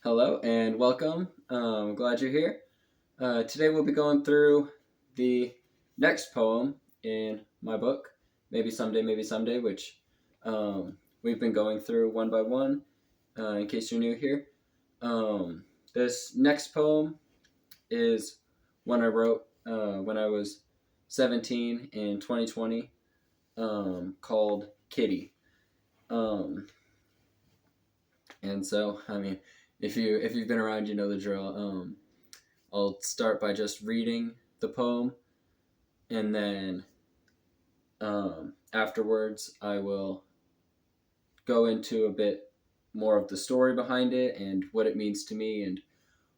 Hello and welcome. Glad you're here. Today we'll be going through the next poem in my book, Maybe Someday, which we've been going through one by one in case you're new here. This next poem is one I wrote when I was 17 in 2020 called Kitty. Um, and so, if you've been around, you know the drill. I'll start by just reading the poem, and then afterwards, I will go into a bit more of the story behind it and what it means to me and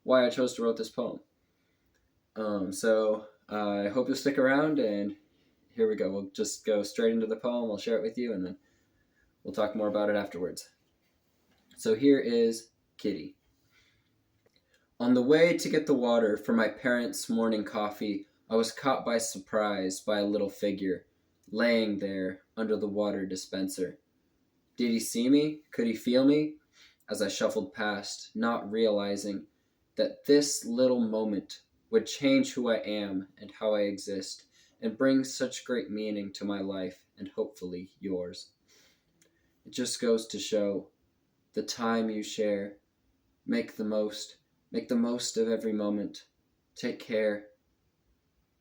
why I chose to write this poem. So I hope you'll stick around, and here we go. We'll just go straight into the poem. I'll share it with you, and then we'll talk more about it afterwards. So here is Kitty. On the way to get the water for my parents' morning coffee, I was caught by surprise by a little figure, laying there under the water dispenser. Did he see me? Could he feel me? As I shuffled past, not realizing that this little moment would change who I am and how I exist, and bring such great meaning to my life and hopefully yours. It just goes to show the time you share. Make the most. Make the most of every moment. Take care.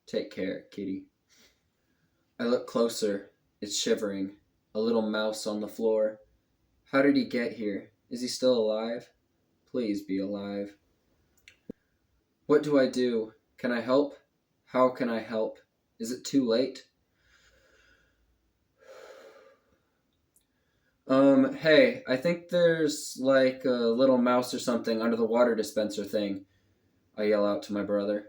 Take care, Kitty. I look closer. It's shivering. A little mouse on the floor. How did he get here? Is he still alive? Please be alive. What do I do? Can I help? How can I help? Is it too late? Hey, I think there's like a little mouse or something under the water dispenser thing, I yell out to my brother.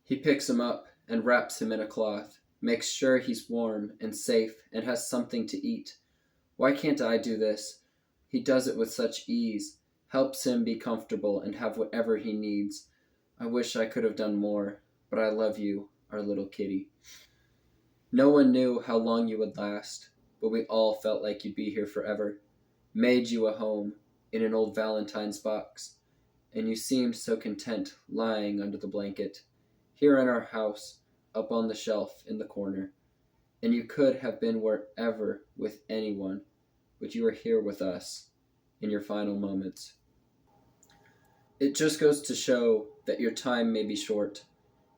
He picks him up and wraps him in a cloth, makes sure he's warm and safe and has something to eat. Why can't I do this? He does it with such ease, helps him be comfortable and have whatever he needs. I wish I could have done more, but I love you, our little kitty. No one knew how long you would last, but we all felt like you'd be here forever. Made you a home in an old Valentine's box, and you seemed so content lying under the blanket, here in our house, up on the shelf in the corner. And you could have been wherever with anyone, but you are here with us in your final moments. It just goes to show that your time may be short,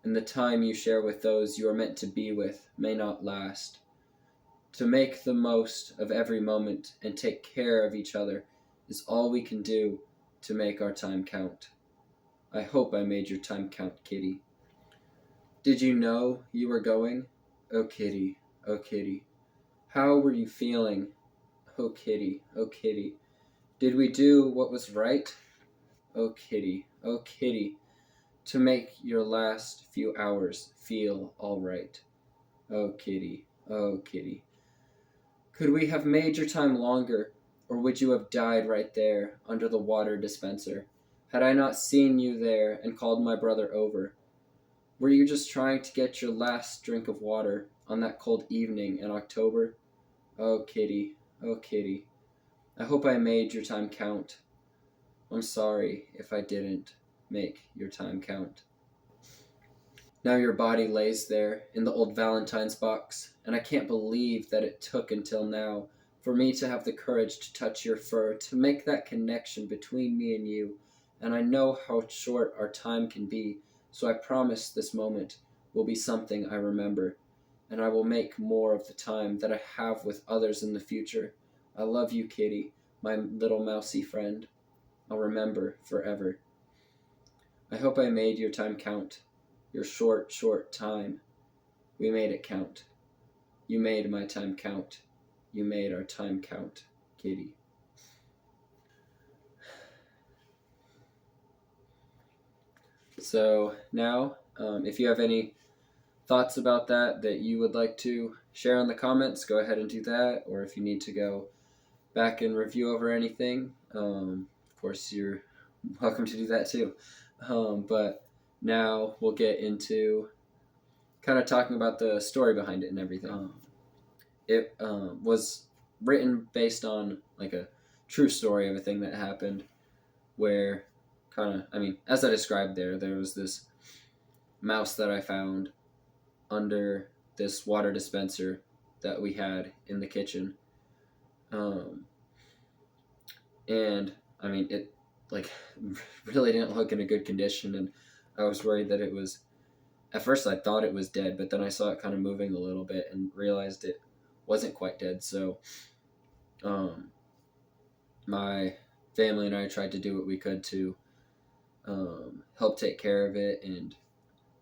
and the time you share with those you are meant to be with may not last. To make the most of every moment and take care of each other is all we can do to make our time count. I hope I made your time count, Kitty. Did you know you were going? Oh, Kitty, oh, Kitty. How were you feeling? Oh, Kitty, oh, Kitty. Did we do what was right? Oh, Kitty, oh, Kitty. To make your last few hours feel all right. Oh, Kitty, oh, Kitty. Could we have made your time longer, or would you have died right there under the water dispenser, had I not seen you there and called my brother over? Were you just trying to get your last drink of water on that cold evening in October? Oh, Kitty, oh, Kitty. I hope I made your time count. I'm sorry if I didn't make your time count. Now your body lays there in the old Valentine's box, and I can't believe that it took until now for me to have the courage to touch your fur, to make that connection between me and you. And I know how short our time can be, so I promise this moment will be something I remember, and I will make more of the time that I have with others in the future. I love you, Kitty, my little mousy friend. I'll remember forever. I hope I made your time count. Your short, short time. We made it count. You made my time count. You made our time count, Kitty. So now, if you have any thoughts about that you would like to share in the comments, go ahead and do that. Or if you need to go back and review over anything, of course, you're welcome to do that too. But now we'll get into kind of talking about the story behind it and everything. It was written based on like a true story of a thing that happened where as I described there was this mouse that I found under this water dispenser that we had in the kitchen. Um, and it like really didn't look in a good condition, and I was worried that it was. At first, I thought it was dead, but then I saw it kind of moving a little bit and realized it wasn't quite dead. So, um, my family and I tried to do what we could to help take care of it and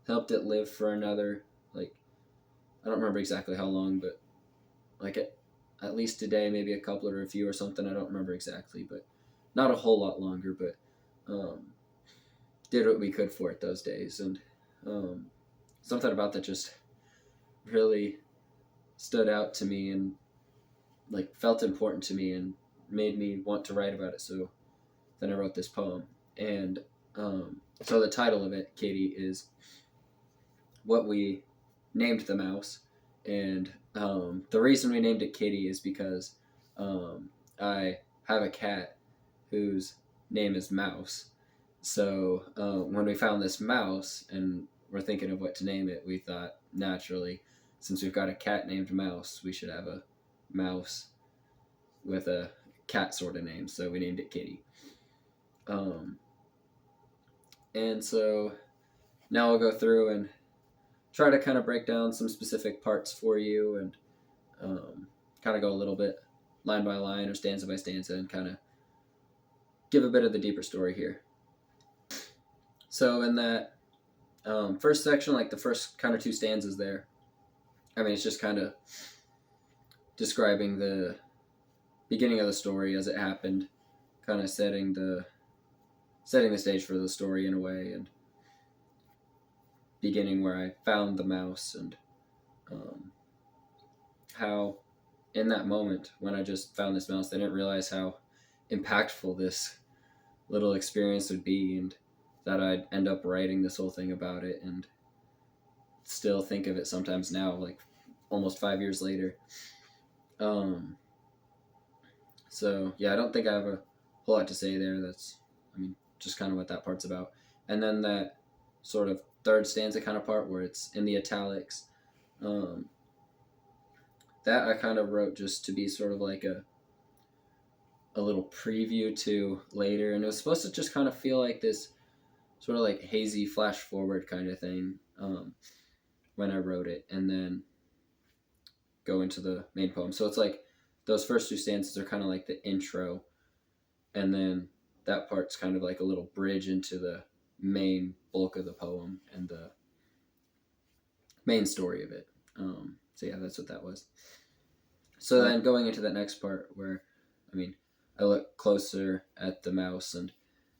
helped it live for another, like, I don't remember exactly how long, but like at least a day, maybe a couple or a few or something. I don't remember exactly, but not a whole lot longer. But um, did what we could for it those days, and um, something about that just really stood out to me and like felt important to me and made me want to write about it. So then I wrote this poem, and so the title of it, Kitty, is what we named the mouse, and the reason we named it Kitty is because I have a cat whose name is Mouse. So when we found this mouse and we're thinking of what to name it, we thought naturally, since we've got a cat named Mouse, we should have a mouse with a cat sort of name. So we named it Kitty. Um, and so now I'll go through and try to kind of break down some specific parts for you and kind of go a little bit line by line or stanza by stanza and kind of give a bit of the deeper story here. So in that first section, like the first kind of two stanzas there, it's just kind of describing the beginning of the story as it happened, kind of setting the stage for the story in a way, and beginning where I found the mouse and how in that moment when I just found this mouse, I didn't realize how impactful this little experience would be, and that I'd end up writing this whole thing about it and still think of it sometimes now, like almost 5 years later. So yeah, I don't think I have a whole lot to say there. That's, just kind of what that part's about. And then that sort of third stanza kind of part where it's in the italics, that I kind of wrote just to be sort of like a little preview to later, and it was supposed to just kind of feel like this sort of like hazy flash forward kind of thing when I wrote it, and then go into the main poem. So it's like those first two stanzas are kind of like the intro, and then that part's kind of like a little bridge into the main bulk of the poem and the main story of it. So yeah, that's what that was. So then going into that next part where, I look closer at the mouse and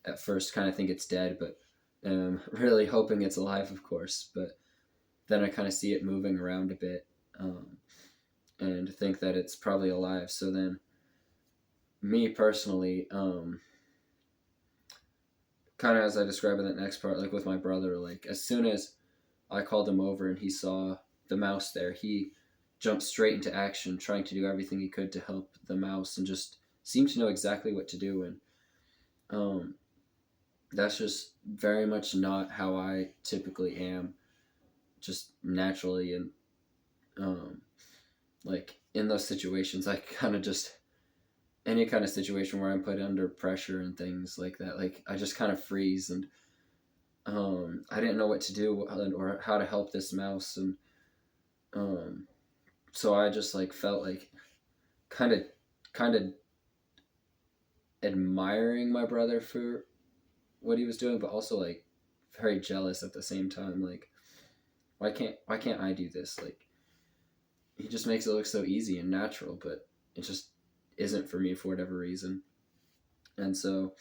at first kind of think it's dead, but really hoping it's alive, of course. But then I kind of see it moving around a bit and think that it's probably alive. So then me personally, kind of as I describe in that next part, like with my brother, like as soon as I called him over and he saw the mouse there, he jumped straight into action, trying to do everything he could to help the mouse and just seemed to know exactly what to do. And that's just very much not how I typically am, just naturally. And like in those situations, I kind of just, any kind of situation where I'm put under pressure and things like that, like I just kind of freeze, and I didn't know what to do or how to help this mouse. And so I just like felt like kind of admiring my brother for what he was doing, but also like very jealous at the same time. Like, why can't I do this? Like, he just makes it look so easy and natural, but it just isn't for me for whatever reason. And so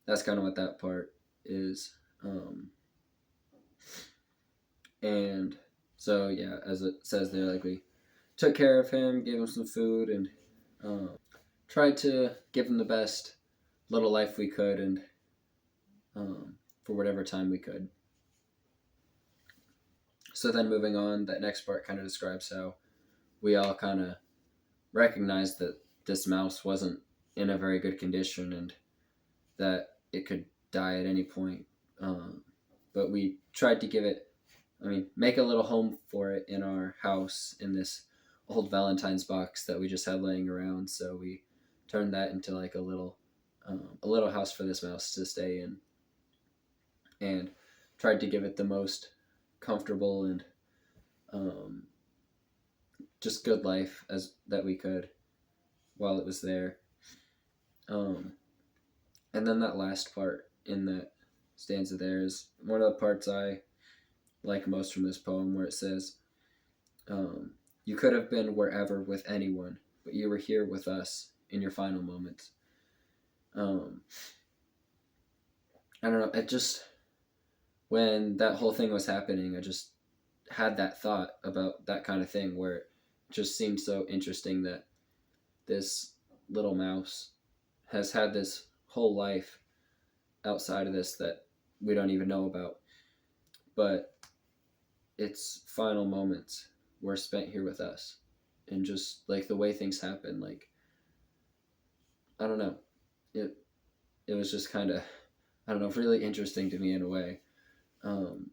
that's kind of what that part is. And so yeah, as it says there, like we took care of him, gave him some food, and tried to give him the best little life we could, and for whatever time we could. So then moving on, that next part kind of describes how we all kind of recognized that this mouse wasn't in a very good condition and that it could die at any point. But we tried to give it, make a little home for it in our house in this old Valentine's box that we just had laying around. So we turned that into like a little house for this mouse to stay in, and tried to give it the most comfortable and um, just good life as that we could while it was there. Um, and then that last part in that stanza there is one of the parts I like most from this poem, where it says, um, "You could have been wherever with anyone, but you were here with us in your final moments." Um, I don't know. It just, when that whole thing was happening, I just had that thought about that kind of thing, where it just seemed so interesting that this little mouse has had this whole life outside of this that we don't even know about, but its final moments were spent here with us. And just like the way things happen, like, I don't know, it it was just kind of, I don't know, really interesting to me in a way, um,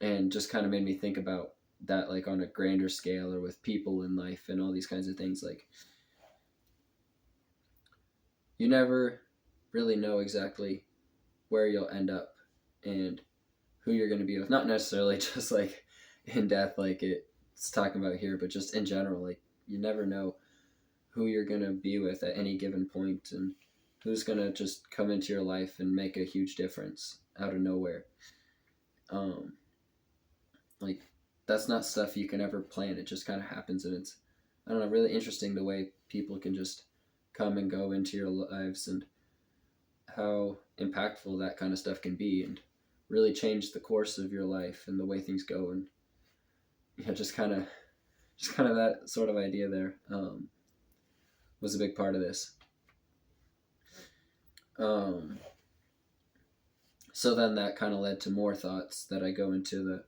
and just kind of made me think about that, like on a grander scale, or with people in life and all these kinds of things. Like, you never really know exactly where you'll end up and who you're going to be with. Not necessarily just like in death, like it's talking about here, but just in general. Like, you never know who you're going to be with at any given point, and who's going to just come into your life and make a huge difference out of nowhere. Um, like, that's not stuff you can ever plan. It just kind of happens, and it's, I don't know, really interesting the way people can just come and go into your lives, and how impactful that kind of stuff can be, and really change the course of your life and the way things go. And yeah, just kind of that sort of idea there, was a big part of this. Um, so then that kind of led to more thoughts that I go into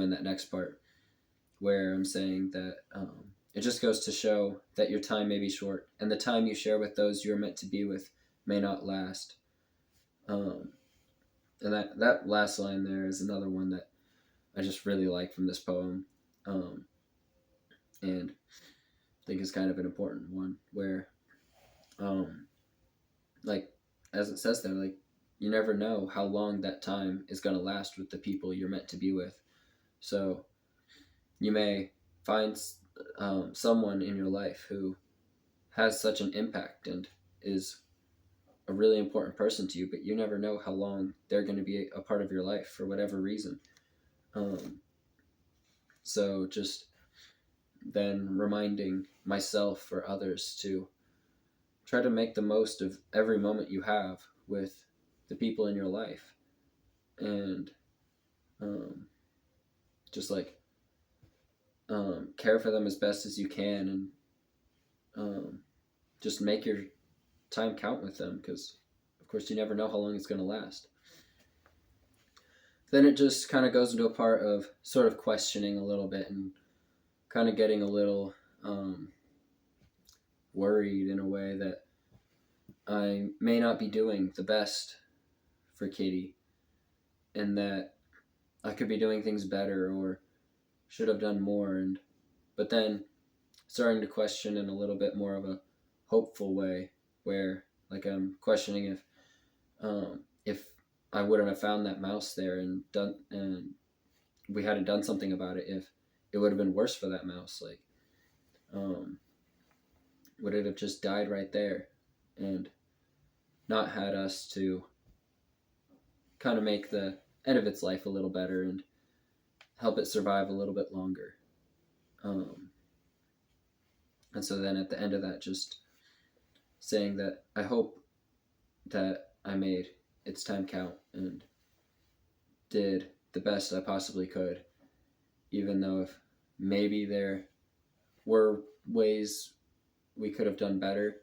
in that next part, where I'm saying that, it just goes to show that your time may be short, and the time you share with those you're meant to be with may not last. Um, and that last line there is another one that I just really like from this poem, um, and I think is kind of an important one, where, um, like, as it says there, like, you never know how long that time is going to last with the people you're meant to be with. So you may find, someone in your life who has such an impact and is a really important person to you, but you never know how long they're going to be a part of your life for whatever reason. Um, so just then reminding myself or others to try to make the most of every moment you have with the people in your life, and, um, just like, care for them as best as you can, and, just make your time count with them, because of course you never know how long it's going to last. Then it just kind of goes into a part of sort of questioning a little bit, and kind of getting a little, worried in a way that I may not be doing the best for Katie, and that I could be doing things better, or should have done more. And but then starting to question in a little bit more of a hopeful way, where, like, I'm questioning if I wouldn't have found that mouse there and we hadn't done something about it, if it would have been worse for that mouse. Like, um, would it have just died right there and not had us to kind of make the end of its life a little better and help it survive a little bit longer? Um, and so then at the end of that, just saying that I hope that I made its time count and did the best I possibly could, even though if maybe there were ways we could have done better.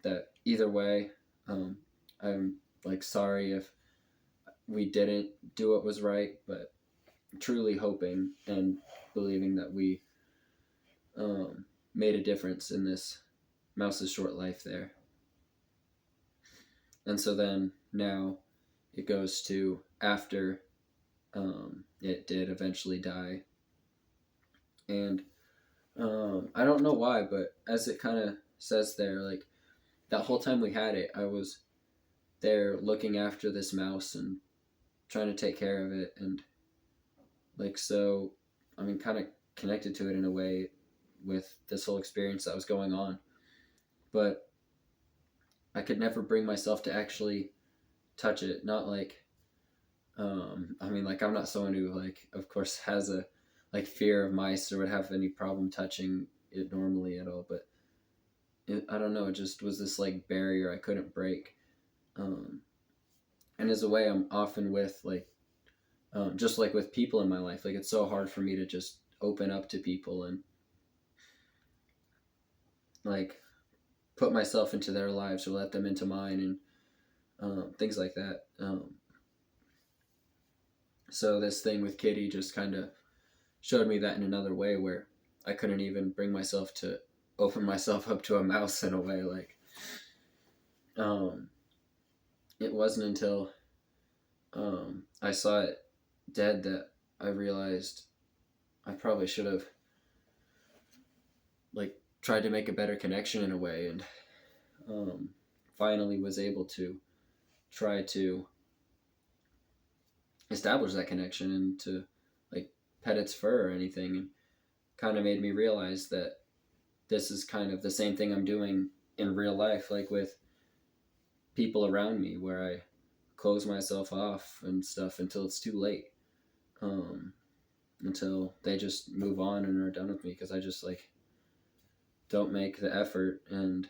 That either way, I'm like sorry if we didn't do what was right, but truly hoping and believing that we, made a difference in this mouse's short life there. And so then now it goes to after it did eventually die. And I don't know why, but as it kind of says there, like that whole time we had it, I was there looking after this mouse and trying to take care of it. And like, so, I mean, kind of connected to it in a way with this whole experience that was going on. But I could never bring myself to actually touch it. Not like, I mean, like, I'm not someone who, like, of course, has a like fear of mice or would have any problem touching it normally at all. But I don't know, it just was this like barrier I couldn't break. Um, and as a way, I'm often with like, just like with people in my life, like it's so hard for me to just open up to people and like put myself into their lives or let them into mine and things like that. So this thing with Kitty just kind of showed me that in another way where I couldn't even bring myself to open myself up to a mouse in a way. Like, um, it wasn't until I saw it dead that I realized I probably should have like tried to make a better connection in a way, and finally was able to try to establish that connection and to like pet its fur or anything, and kind of made me realize that this is kind of the same thing I'm doing in real life, like with people around me, where I close myself off and stuff until it's too late, um, until they just move on and are done with me because I just like don't make the effort and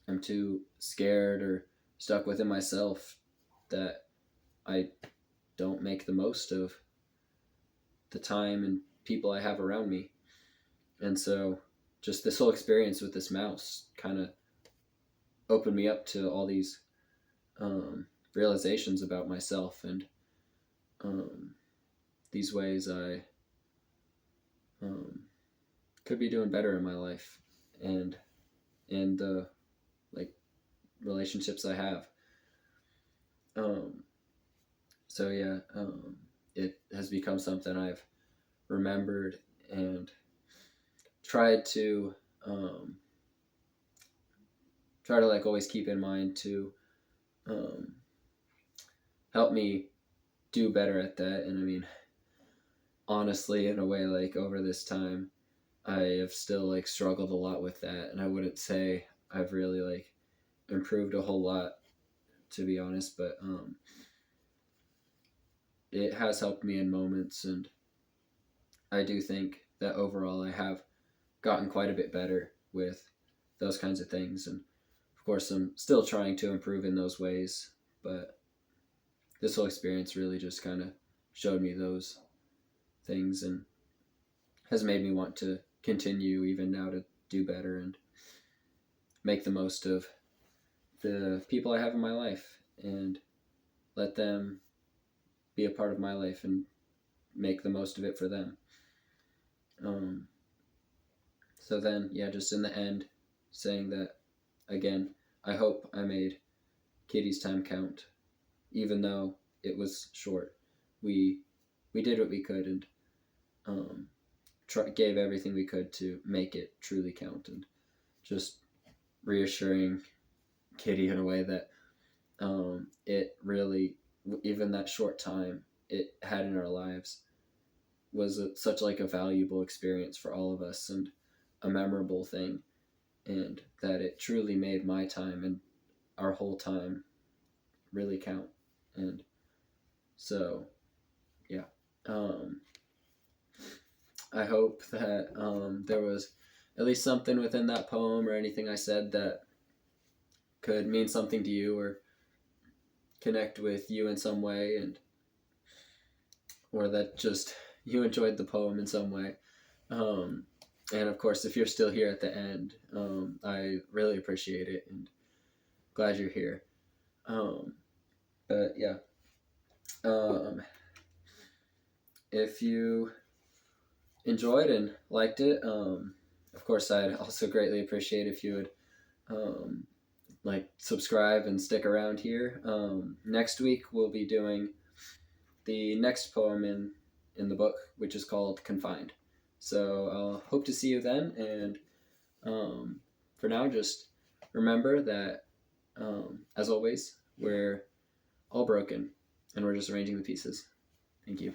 I'm too scared or stuck within myself that I don't make the most of the time and people I have around me. And so just this whole experience with this mouse kind of opened me up to all these realizations about myself and um, these ways I um, could be doing better in my life and in the like relationships I have. Um, so yeah, it has become something I've remembered and tried to um, try to like always keep in mind to um, help me do better at that. And I mean, honestly, in a way, like over this time, I have still like struggled a lot with that, and I wouldn't say I've really like improved a whole lot, to be honest. But it has helped me in moments, and I do think that overall I have gotten quite a bit better with those kinds of things. And of course, I'm still trying to improve in those ways, but this whole experience really just kind of showed me those things and has made me want to continue even now to do better and make the most of the people I have in my life and let them be a part of my life and make the most of it for them. Um, so then, yeah, just in the end, saying that again, I hope I made Katie's time count, even though it was short. We we did what we could and um, gave everything we could to make it truly count, and just reassuring Katie in a way that it really, even that short time it had in our lives, was such like a valuable experience for all of us and a memorable thing, and that it truly made my time and our whole time really count. And so, yeah, um, I hope that there was at least something within that poem or anything I said that could mean something to you or connect with you in some way, and or that just you enjoyed the poem in some way. Um, and of course, if you're still here at the end, I really appreciate it and glad you're here. Um, but yeah, um, if you enjoyed and liked it, of course, I'd also greatly appreciate if you would um, like subscribe and stick around here. Next week we'll be doing the next poem in the book, which is called Confined. So I'll hope to see you then. And for now, just remember that, as always, we're all broken and we're just arranging the pieces. Thank you.